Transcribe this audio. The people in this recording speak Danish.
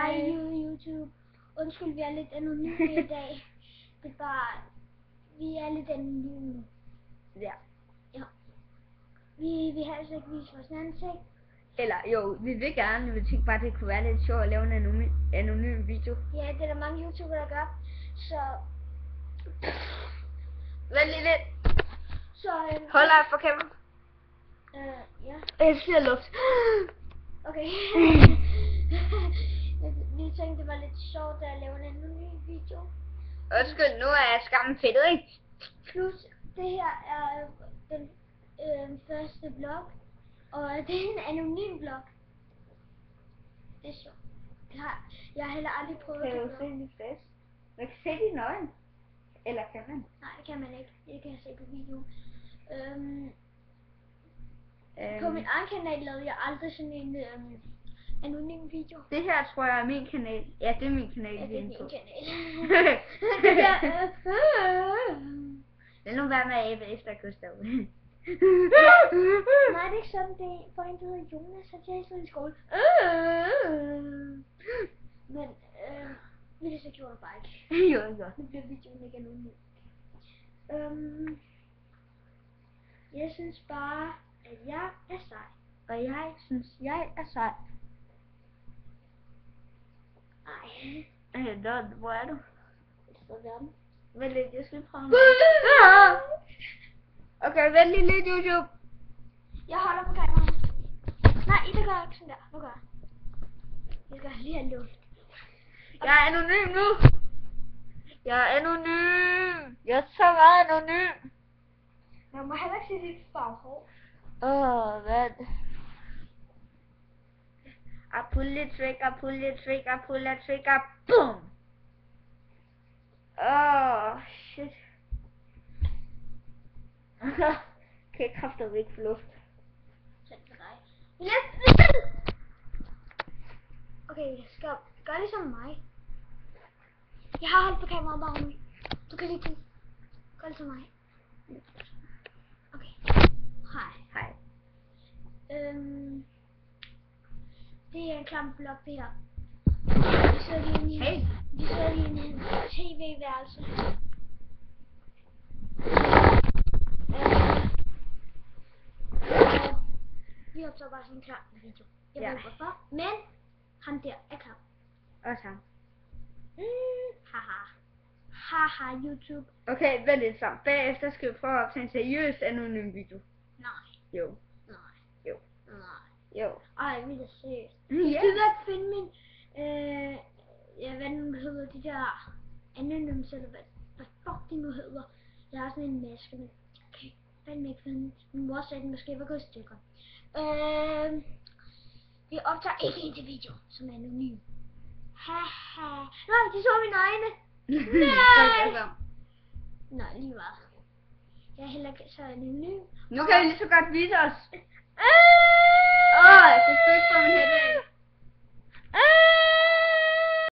Hej YouTube. Undskyld, vi er lidt anonyme i dag. Det er bare, vi er lidt anonyme. Ja. Ja. Vi har altså ikke vist vores ansigt. Eller jo, vi vil gerne, vi tænker bare, det kunne være lidt sjovt at lave en anonym video. Ja, det er der mange YouTubere, der gør. Så... Vent lige lidt. Så... Hold op for kameraet. Ja. Jeg ser luft. Okay. Vi tænkte, det var lidt sjovt at lave en anonym video. Undskyld, nu er jeg skammen fedtet, ikke? Plus, det her er den første vlog. Og det er en anonym vlog. Det er sjovt. Jeg har heller aldrig prøvet Kan det du vlog. se din fest? Man kan se dine øjne. Eller kan man? Nej, det kan man ikke. Det kan jeg se på videoen. På min egen kanal lavede jeg aldrig sådan en anonym video. Det her tror jeg er min kanal. Ja, det er min kanal. Ja, det er min kanal. Lad nu være med at abe efter Gustav. Nej, det er ikke sådan. Det er for en, der hedder Jonas, og jeg er sådan i skole. Men det så gjorde jeg bare ikke. Jo. Nu bliver videoen ikke anonym. Jeg synes bare, at jeg er sej. Og jeg synes, jeg er sej. Ej. Hvor er du? Sådan. Vent lidt, jeg skal prøve noget. Okay, vent lige lidt, YouTube. Jeg holder på kameraet. Nej, det gør jeg ikke sådan der. Nu gør jeg. Jeg skal lige have luft. Jeg er anonym nu. Jeg er anonym. Jeg er så meget anonym. Man må heller ikke se dit baghår. Hvad? I pull the trigger, pull the trigger, pull the trigger, boom! Shit. Kan jeg kraftedeme ikke få luft. Selv for dig. Okay, skal gøre ligesom mig. Jeg har holdt på kameraet bare nu. Du kan lige til. Gør ligesom mig. Okay. Hej. Det er en klam blok, det her. Vi sidder lige i en tv-værelse. Vi optager bare sådan en klam video. Jeg ved ikke hvorfor, men ham der er klam. Også ham. Haha, YouTube. Okay, vent lidt så. Bagefter skal vi prøve at optage en seriøs anonym video. Nej. Jo. Ej, vi er seriøst. Ja. Du vil finde min, hvad nu hedder de der anonyms, eller hvad fuck de nu hedder. Jeg har sådan en maske, men jeg kan fandme ikke finde min mor sagde den måske var gået i stykker. Vi optager ikke en video, som er anonym. Haha. Nej, de så mine øjne. Nej. Nej, lige meget. Jeg er heller ikke så anonym. Nu kan vi lige så godt vise os. Jeg kan ikke få min hætte af.